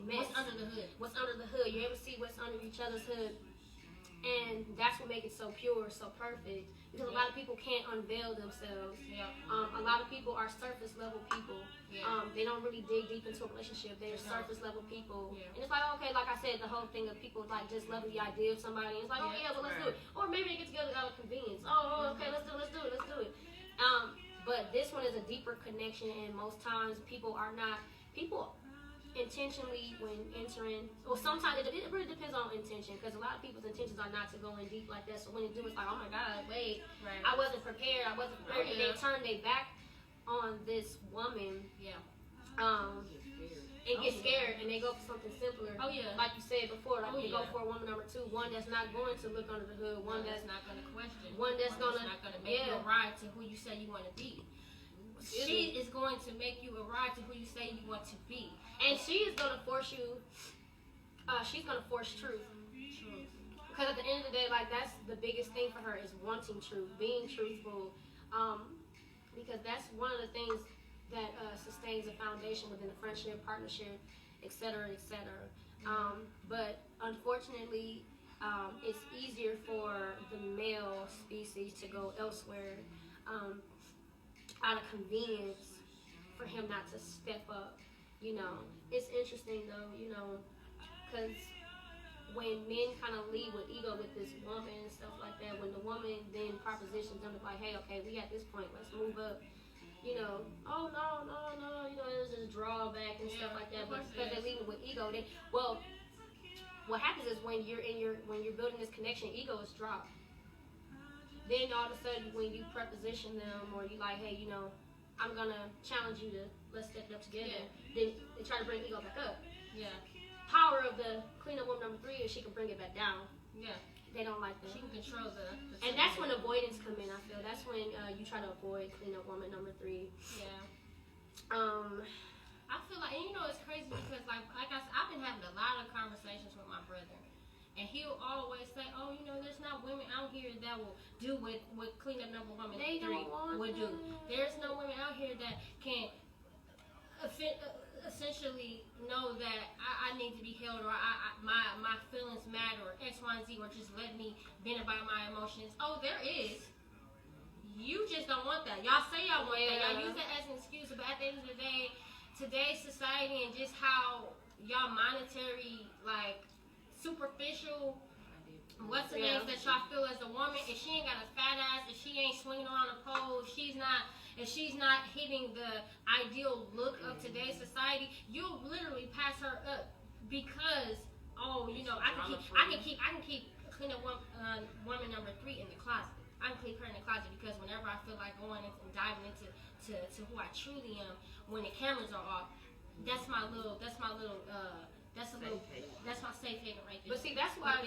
S1: mess.
S2: What's under the hood?
S1: What's under the hood. You're able to see what's under each other's hood. And that's what makes it so pure, so perfect. Because a lot of people can't unveil themselves.
S2: Yeah.
S1: A lot of people are surface level people.
S2: Yeah.
S1: They don't really dig deep into a relationship. They're surface level people.
S2: Yeah.
S1: And it's like, okay, like I said, the whole thing of people like just loving the idea of somebody. It's like, oh yeah, well let's do it. Or maybe they get together out of convenience. Oh, okay, let's do it. But this one is a deeper connection, and most times people intentionally when entering, well sometimes it really depends on intention, because a lot of people's intentions are not to go in deep like that. So when they do, it's like, oh my God, wait, I wasn't prepared. And they turn their back on this woman.
S2: Yeah.
S1: And get scared, and they go for something simpler.
S2: Oh yeah.
S1: Like you said before, like they go for a woman number 2, one that's not going to look under the hood, one that's
S2: not going to question,
S1: one that's
S2: not going to make you arrive to who you say you want to be. She is going to make you arrive to who you say you want to be.
S1: And she is going to force you, she's going to force truth. Because at the end of the day, like, that's the biggest thing for her is wanting truth, being truthful. Because that's one of the things that sustains a foundation within a friendship, partnership, etc., etc. But unfortunately, it's easier for the male species to go elsewhere out of convenience for him not to step up. You know, it's interesting though, you know, because when men kind of lead with ego with this woman and stuff like that, when the woman then propositions them to like, hey, okay, we at this point, let's move up. You know, oh no, you know, there's this drawback and stuff like that. But because they're leading with ego, what happens is when you're building this connection, ego is dropped. Then all of a sudden, when you preposition them, or you like, hey, you know, I'm gonna challenge you to let's step it up together. Then they try to bring ego back up.
S2: Yeah.
S1: Power of the cleanup woman number 3 is she can bring it back down.
S2: Yeah.
S1: They don't like that.
S2: She can control the
S1: and that's when avoidance come in. I feel that's when you try to avoid cleanup woman number 3.
S2: Yeah. I feel like, and you know, it's crazy because like I said, I've been having a lot of conversations with my brother, and he'll always say, oh, you know, there's not women out here that will do what cleanup number woman 3 would do. There's no women out here that can essentially know that I need to be held, or my feelings matter, or X, Y, and Z, or just let me vent about my emotions. Oh, there is. You just don't want that. Y'all say y'all want that. Y'all use that as an excuse, but at the end of the day, today's society and just how y'all monetary, like, superficial what's the names that y'all feel as a woman, if she ain't got a fat ass, if she ain't swinging around a pole, if she's not hitting the ideal look of today's society, you'll literally pass her up because, oh, you know, I can keep cleaning woman number 3 in the closet. I can keep her in the closet because whenever I feel like going and diving into who I truly am, when the cameras are off, that's my safe haven right there.
S1: But see, that's why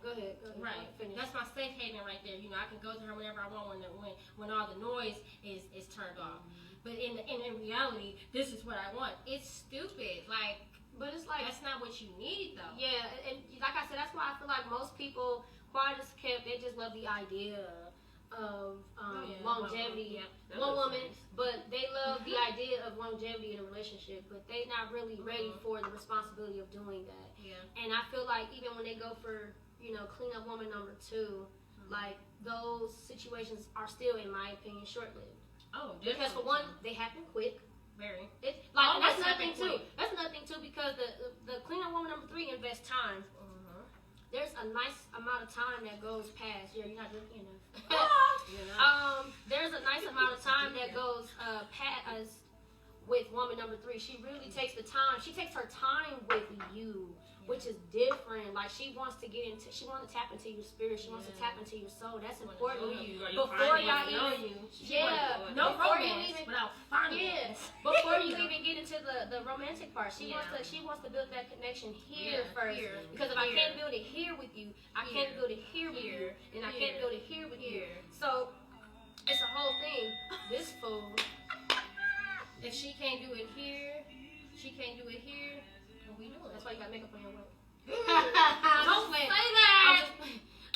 S1: go ahead.
S2: Right. That's my safe haven right there. You know, I can go to her whenever I want when all the noise is turned off. But in reality, this is what I want. It's stupid. Like, but it's like that's not what you need though.
S1: Yeah, and like I said, that's why I feel like most people, quiet as kept, they just love the idea of longevity. One woman, but they love the idea of longevity in a relationship, but they're not really ready for the responsibility of doing that.
S2: Yeah.
S1: And I feel like even when they go for, you know, cleanup woman number 2, like those situations are still, in my opinion, short-lived.
S2: Oh, definitely.
S1: Because for one, they happen quick.
S2: Very.
S1: That's nothing too. That's nothing too because the cleanup woman number 3 invests time. There's a nice amount of time that goes past. Yeah, you're not drinking enough. There's a nice amount of time that goes past with woman number 3. She really takes the time. She takes her time with you, which is different. Like she wants to tap into your spirit. She wants to tap into your soul. That's important. Before y'all even,
S2: no romance without finance.
S1: Before you even get into the romantic part. She wants to build that connection here first.
S2: Here,
S1: because if I can't build it here with you, I can't build it here with you, and I can't build it here with you. So it's a whole thing. This fool, if she can't do it here, she can't do it here. What we doing? That's why you got makeup on your way.
S2: Don't say that.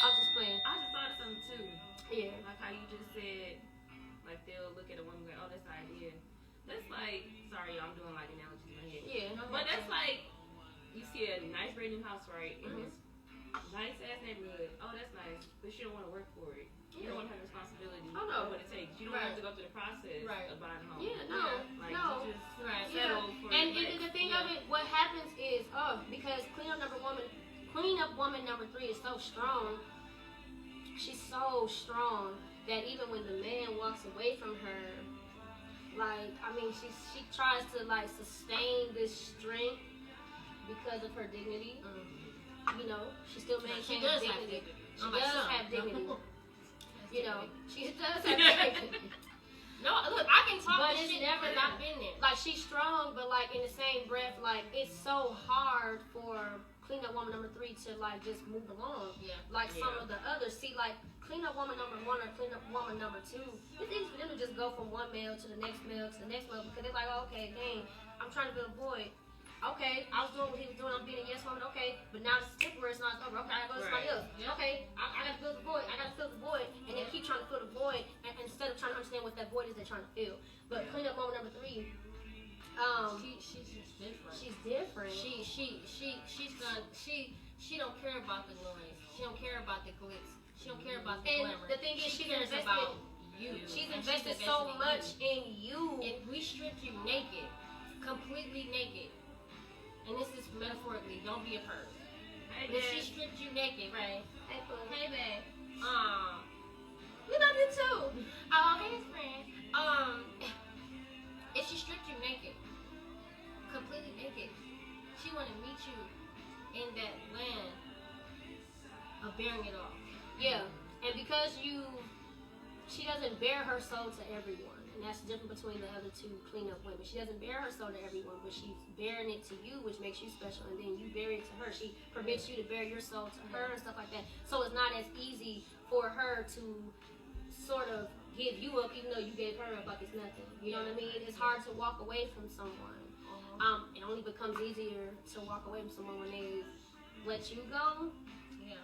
S1: I'm just playing.
S3: I just thought of something too.
S1: Yeah.
S3: Like how you just said, like they'll look at a woman and go, oh, that's the idea. That's like, sorry, y'all, I'm doing like analogies in my head.
S1: Yeah.
S3: But that's like, you see a nice brand new house, right? Mm-hmm. Nice ass neighborhood. Oh, that's nice. But you don't want to work for it. You don't want to have responsibility of what it takes. You don't have to go through the process of buying a home.
S1: Yeah, no.
S3: Like,
S1: no.
S3: you just settle for
S1: and the thing of it, what happens is, because clean up woman number 3 is so strong. She's so strong that even when the man walks away from her, like, I mean, she tries to like sustain this strength because of her dignity. You know, she still maintains dignity. She does have dignity. You know, she does have dignity.
S2: No, look, I can talk,
S1: but
S2: this
S1: it's
S2: shit
S1: never
S2: because I've been there.
S1: Like, she's strong, but like in the same breath, like it's so hard for cleanup woman number 3 to like just move along. Like some of the others. See, like cleanup woman number 1 or cleanup woman number 2, it's easy for them to just go from one male to the next male to the next male because they're like, oh, okay, dang, I'm trying to build a void. Okay, I was doing what he was doing, I'm being a yes woman, okay, but now it's different where it's not over. Okay, I gotta go to somebody else. Okay, I gotta fill the void, I gotta fill the void, and they keep trying to fill the void and instead of trying to understand what that void is they're trying to fill. But cleanup woman number 3,
S2: she's just different.
S1: She's different.
S2: She don't care about the noise. She don't care about the glitz. She don't care about the
S1: and
S2: glamour.
S1: the thing is,
S2: she
S1: she's
S2: cares
S1: invested
S2: about you.
S1: She's invested so much in you.
S2: If we strip you naked, completely naked, and this is metaphorically, don't be a perv. If she stripped you naked, right? Hey, babe.
S1: We love you too.
S2: Oh, hey, friend. If she stripped you naked, completely naked, she want to meet you in that land of bearing it all.
S1: Yeah, and because she doesn't bare her soul to everyone, and that's the difference between the other 2 cleanup women. She doesn't bare her soul to everyone, but she's bearing it to you, which makes you special, and then you bear it to her. She permits you to bear your soul to her and stuff like that. So it's not as easy for her to sort of give you up, even though you gave her up like it's nothing. You know what I mean? It's hard to walk away from someone. It only becomes easier to walk away from someone when they let you go.
S2: Yeah.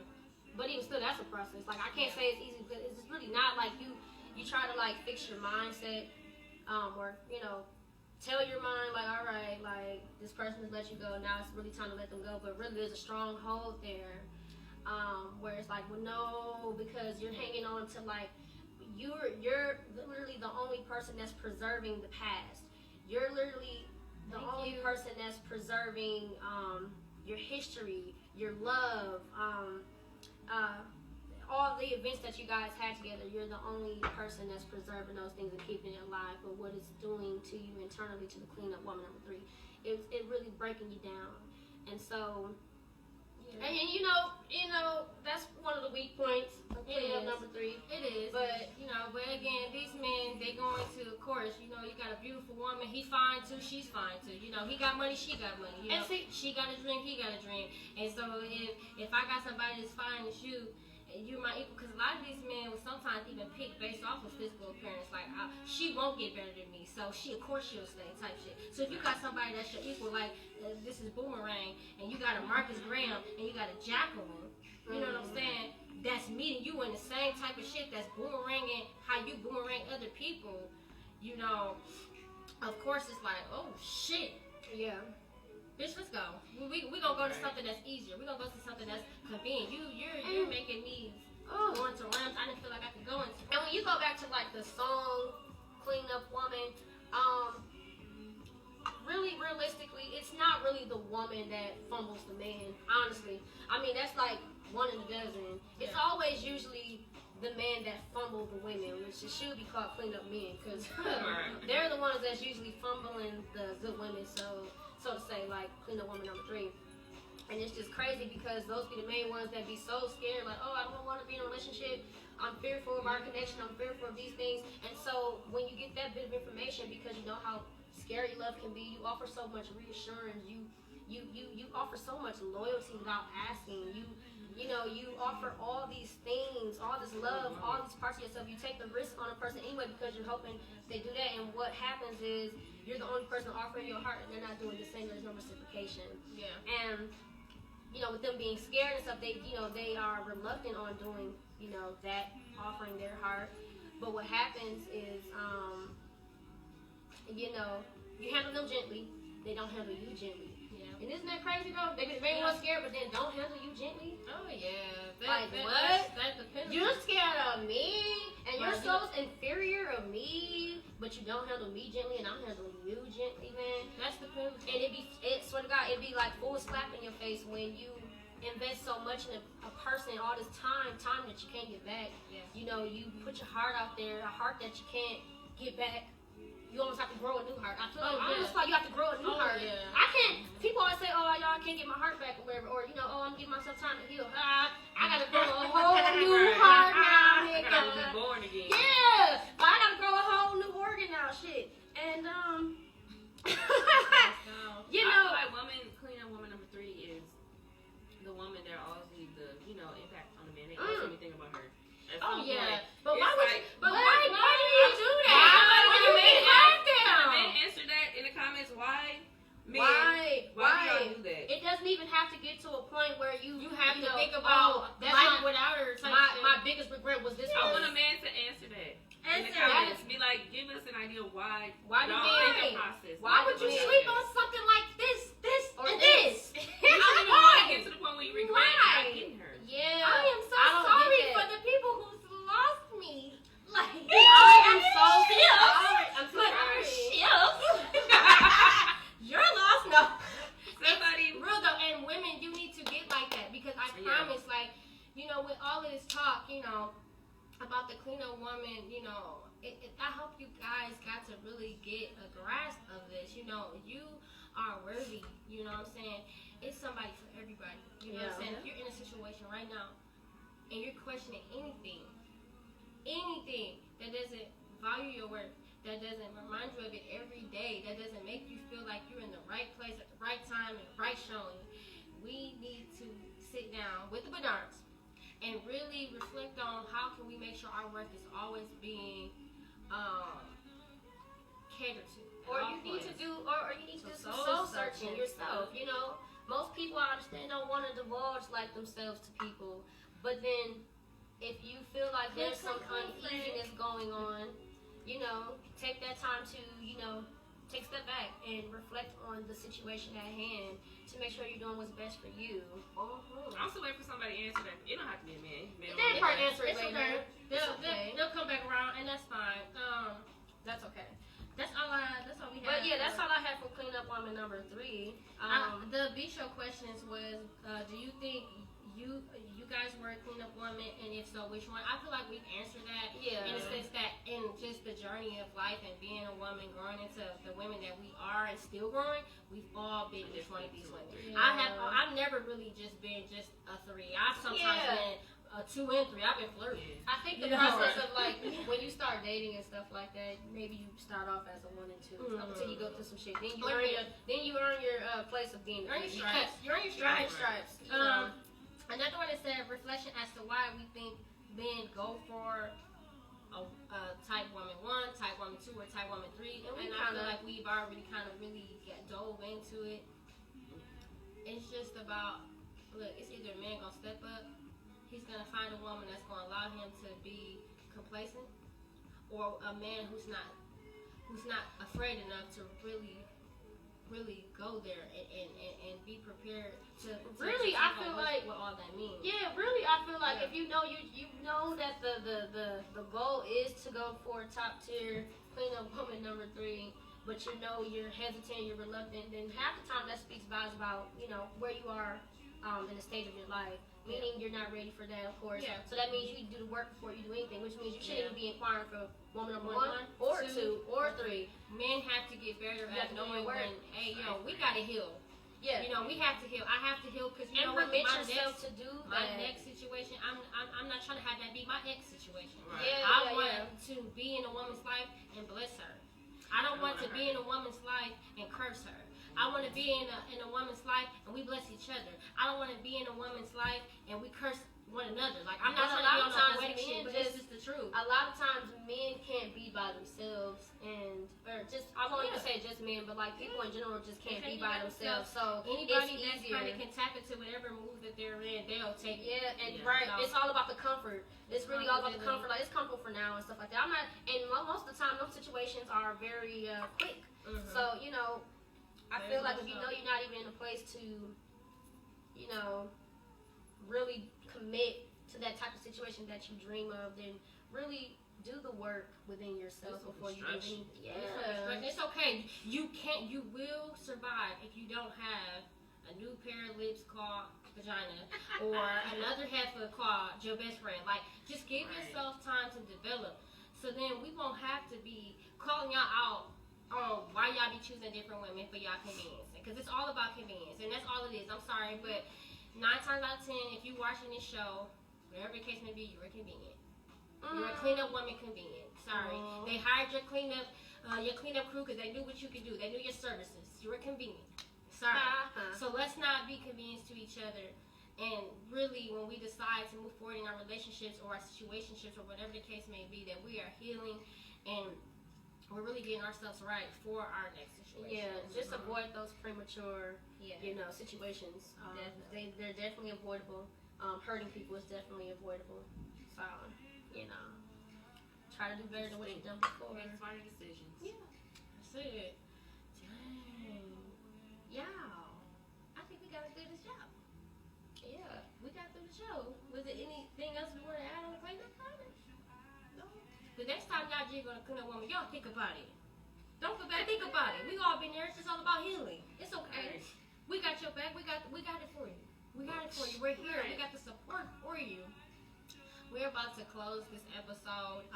S1: But even still, that's a process. Like, I can't say it's easy because it's really not like you try to like fix your mindset, or you know, tell your mind like, all right, like this person has let you go. Now it's really time to let them go. But really, there's a strong hold there, where it's like, well, no, because you're hanging on to like you're literally the only person that's preserving the past. You're literally the only person that's preserving your history, your love, all the events that you guys had together. You're the only person that's preserving those things and keeping it alive. But what it's doing to you internally, to the cleanup woman number 3, it really breaking you down. And so, and you know, that's one of the weak points of cleanup number 3.
S2: It is. But again, these men, they go into, of course, you got a beautiful woman. He's fine too. She's fine too. He got money. She got money. You know, she got a dream. He got a dream. And so if I got somebody that's fine as you, and you're my equal, because a lot of these men will sometimes even pick based off of physical appearance. Like, she won't get better than me, so of course she'll stay type shit. So if you got somebody that's your equal, like this is Boomerang, and you got a Marcus Graham, and you got a Jacqueline, you know what I'm saying? That's meeting you in the same type of shit that's boomeranging how you boomerang other people. Of course it's like, oh shit.
S1: Yeah.
S2: Bitch, let's go. We gonna go to something that's easier. We gonna go to something that's convenient. You're making me go into realms I didn't feel like I could go into.
S1: And when you go back to like the song "Clean Up Woman," really realistically, it's not really the woman that fumbles the man. Honestly, I mean that's like 1 in a dozen. It's always usually the man that fumble the women, which it should be called clean up men, because they're the ones that's usually fumbling the good women. So to say, like clean up woman number 3. And it's just crazy because those be the main ones that be so scared, like, oh, I don't want to be in a relationship. I'm fearful of our connection. I'm fearful of these things. And so when you get that bit of information, because you know how scary love can be. You offer so much reassurance. You offer so much loyalty without asking. You know, you offer all these things, all this love, all these parts of yourself. You take the risk on a person anyway because you're hoping they do that. And what happens is you're the only person offering your heart, and they're not doing the same. There's no reciprocation.
S2: Yeah.
S1: And you know, with them being scared and stuff, they are reluctant on doing, you know, that, offering their heart. But what happens is, you know, you handle them gently. They don't handle you gently. And isn't that crazy though? They want scared, but then don't handle you gently.
S2: Oh yeah.
S1: What?
S2: That depends.
S1: You're scared of me, and you're so inferior of me, but you don't handle me gently, and I'm handling you gently, man.
S2: That's the pinnacle.
S1: And swear to God, it'd be like full slap in your face when you invest so much in a person, all this time that you can't get back.
S2: Yeah.
S1: You know, you put your heart out there, a heart that you can't get back. You almost have to grow a new heart. I feel almost like you have to grow a new heart.
S2: Yeah.
S1: I can't. People always say, "Oh, y'all, I can't get my heart back," or whatever. Or you know, "Oh, I'm giving myself time to heal." I gotta grow a whole new heart now, nigga.
S3: I gotta be born again.
S1: Yeah, but I gotta grow a whole new organ now, shit. And you know,
S3: I feel like clean up woman number 3 is the woman that always leaves the impact on the man. They always make me think about her.
S1: Oh yeah,
S3: point,
S1: but why would you? But
S2: why
S1: why do you do that?
S3: Why
S1: you make heart
S3: the
S1: down?
S3: man answer that in the comments. Why? Men,
S1: Why
S3: do y'all do that?
S1: It doesn't even have to get to a point where you
S2: have to
S1: know,
S2: think about
S1: that's
S2: life without her.
S1: My biggest regret was this.
S3: I want a man to answer that. In the comments, be like, give us an idea why
S1: do
S3: y'all
S1: men?
S3: think the process.
S1: Why would you sleep on something like this,
S2: or
S1: and this?
S3: I don't even want to get to the point where you regret not getting her.
S1: Yeah,
S2: I am so
S1: don't
S2: sorry
S1: get
S2: for
S1: that.
S2: the people who lost me. Like,
S1: I am so sorry. I'm so sorry.
S2: You're lost. No.
S3: Somebody
S2: Real though, and women, you need to get like that because I promise, like, you know, with all of this talk, you know, about the clean up woman, you know, I hope you guys got to really get a grasp of this. You know, you are worthy. You know what I'm saying? It's somebody for everybody. You know what I'm saying? If you're in a situation right now and you're questioning anything that doesn't value your worth, that doesn't remind you of it every day, that doesn't make you feel like you're in the right place at the right time and right showing, we need to sit down with the Benards and really reflect on how can we make sure our work is always being catered to.
S1: Or you need to do some soul searching yourself. You know, most people, I understand, don't want to divulge like themselves to people, but then if you feel like there's some uneasiness going on, you know, take that time to, you know, take a step back and reflect on the situation at hand to make sure you're doing what's best for you.
S3: I'm still waiting for somebody to answer that. It don't have to be a man.
S1: They'll probably answer it
S2: It's
S1: later.
S2: okay. They'll come back around, and that's fine. That's okay. That's all we have.
S1: But yeah, that's all I had for clean up woman number 3.
S2: The B show questions was, do you think you guys were a clean up woman, and if so, which one? I feel like we've answered that.
S1: Yeah.
S2: In the sense that in just the journey of life and being a woman, growing into the women that we are and still growing, we've all been each one of these women.
S1: Yeah.
S2: I've never really just been just a 3. I've sometimes been a 2 and 3. I've been flirting.
S1: I think the process of like when you start dating and stuff like that, maybe you start off as a 1 and 2 until you go through some shit. Then you earn your place of being.
S2: You're on your stripes. You're on your stripes. Another one is said reflection as to why we think men go for a type woman 1, type woman 2, or type woman 3. And I feel like we've already kind of really dove into it. It's just about, look, it's either a man gonna step up, he's gonna find a woman that's gonna allow him to be complacent, or a man who's not afraid enough to really go there and be prepared to
S1: really, I feel like
S2: what all that means.
S1: Yeah, really, I feel like if you know that the goal is to go for top tier clean up woman number 3, but you know you're hesitant, you're reluctant, then half the time that speaks volumes about, you know, where you are in the stage of your life. Meaning you're not ready for that, of course. Yeah. So that means you do the work before you do anything, which means you shouldn't even be inquiring for woman number 1 or 2 or 3.
S2: Men have to get better at knowing when, hey, yo, we gotta heal.
S1: Yeah.
S2: You know, we have to heal. I have to heal because you know what?
S1: Permit yourself to do
S2: my
S1: that.
S2: next situation, I'm not trying to have that be my ex situation.
S3: Right.
S1: Yeah,
S2: I want to be in a woman's life and bless her. I don't want to be in a woman's life and curse her. I want to be in a woman's life and we bless each other. I don't want to be in a woman's life and we curse one another. Like, I'm not trying to be on no wedding shit, but it's just the truth.
S1: A lot of times men can't be by themselves, or just, I won't even say just men, but like people in general just can't be by themselves. So
S2: anybody that
S1: easier.
S2: kind of can tap into whatever move that they're in, they'll take it.
S1: Yeah, and right, so, it's all about the comfort. It's really all about the comfort. Like, it's comfortable for now and stuff like that. I'm not, and most of the time, those situations are very quick. Mm-hmm. So, you know, I feel like if you know you're not even in a place to, you know, really commit to that type of situation that you dream of, then really do the work within yourself before you do anything.
S2: Yeah, it's okay. You will survive if you don't have a new pair of lips called vagina or another half of called your best friend. Like, just give yourself time to develop, so then we won't have to be calling y'all out on why y'all be choosing different women for y'all convenience. Because it's all about convenience, and that's all it is. I'm sorry, but 9 times out of 10, if you're watching this show, whatever the case may be, you're convenient. You're a cleanup woman convenient. Sorry. They hired your cleanup crew because they knew what you could do. They knew your services. You're convenient. Sorry. So let's not be convenient to each other. And really, when we decide to move forward in our relationships or our situationships or whatever the case may be, that we are healing and we're really getting ourselves right for our next situation.
S1: Yeah, just avoid those premature, you know, situations. They're definitely avoidable. Hurting people is definitely avoidable. So, you know, try to do better than what you've done before.
S3: Make smarter decisions.
S2: Yeah, that's it. Dang. Y'all, I think we got to do this job. Yeah, we got through the show. Was there anything else we want to add on the cleanup comment? No. The next time y'all jig on a cleanup woman, y'all think about it. Don't feel bad. Think about it. We all been there. It's just all about healing. It's okay. We got your back. We got it for you. We got it for you. We're here. We got the support for you. We're about to close this episode.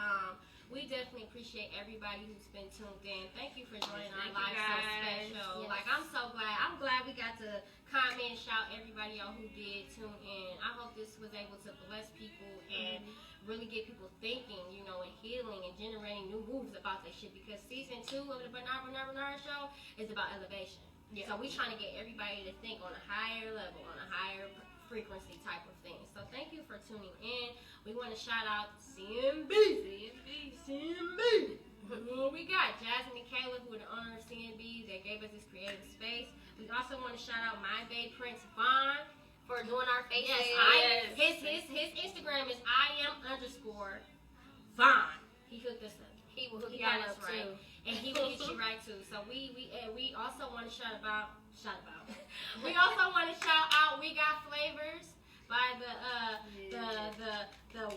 S2: We definitely appreciate everybody who's been tuned in. Thank you for joining our live so special. Yes. Like, I'm so glad. I'm glad we got to comment, shout everybody out who did tune in. I hope this was able to bless people and really get people thinking, you know, and healing and generating new moves about that shit. Because season 2 of the Benard show is about elevation. Yeah. So we trying to get everybody to think on a higher level, on a higher frequency type of thing. So thank you for tuning in. We want to shout out CMB. We got Jasmine and Kayla, who are the owner of CMB. They gave us this creative space. We also want to shout out my babe Prince Vaughn
S1: for doing our faces.
S2: Yes, his Instagram is *I am_Vaughn. He hooked us up.
S1: He will hook y'all up too.
S2: And he will get you right too. So we also want to shout out. We also want to shout out We Got Flavors by the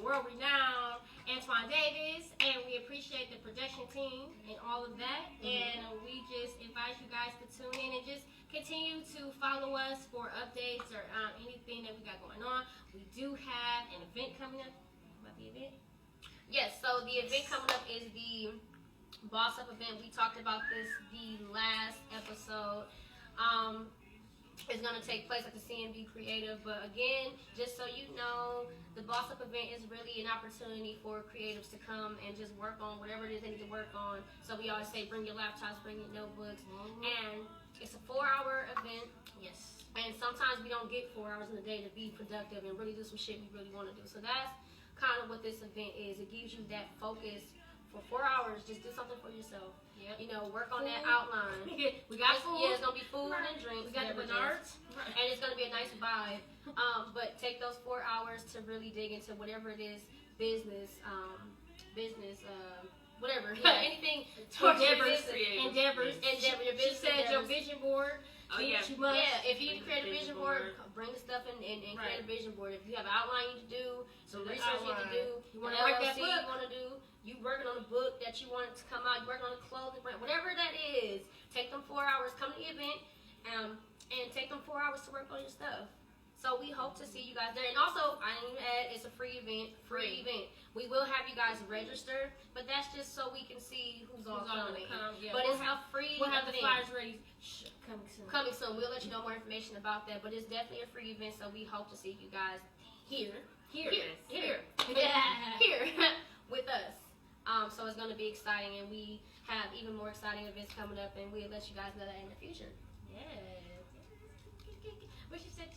S2: world renowned Antoine Davis, and we appreciate the production team and all of that. And we just invite you guys to tune in and just continue to follow us for updates or anything that we got going on. We do have an event coming up. About the event?
S1: Yes, so the event coming up is the Boss Up event. We talked about this the last episode. It's going to take place at the CNB Creative, but again, just so you know, the Boss Up event is really an opportunity for creatives to come and just work on whatever it is they need to work on. So we always say bring your laptops, bring your notebooks, and it's a 4-hour event.
S2: Yes.
S1: And sometimes we don't get 4 hours in a day to be productive and really do some shit we really want to do. So that's kind of what this event is. It gives you that focus for 4 hours. Just do something for yourself.
S2: Yep.
S1: You know, work on that outline.
S2: We got food.
S1: Yeah, it's gonna be food and drinks.
S2: We got the Benards.
S1: And it's gonna be a nice vibe. But take those 4 hours to really dig into whatever it is, business, whatever.
S2: Yeah.
S1: Anything
S2: Endeavors.
S1: Your business.
S2: She said your vision board.
S3: Oh, yeah.
S1: If you create a vision board, bring the stuff in and create a vision board. If you have an outline you need to do, some research you need to do,
S2: you want to write that book
S1: you want to do, you working on a book that you want it to come out, you working on a clothing brand, whatever that is, take them 4 hours, come to the event, and take them 4 hours to work on your stuff. So we hope to see you guys there. And also, I didn't even add, it's a free event. We will have you guys register, but that's just so we can see who's all coming.
S2: Yeah.
S1: But it's a free
S2: We'll have the
S1: event.
S2: flyers ready.
S1: Coming soon. We'll let you know more information about that. But it's definitely a free event, so we hope to see you guys here with us. So it's going to be exciting, and we have even more exciting events coming up, and we'll let you guys know that in the future.
S2: Yes. What she said?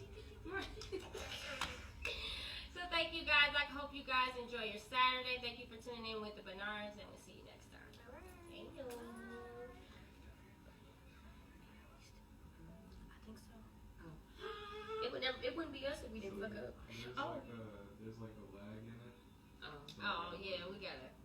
S2: So thank you guys. I hope you guys enjoy your Saturday. Thank you for tuning in with the Benards, and we'll see you next time.
S1: All right.
S2: Thank you.
S1: I think so. It wouldn't be us if we didn't fuck up.
S4: There's like a lag in it.
S2: Oh yeah, we gotta.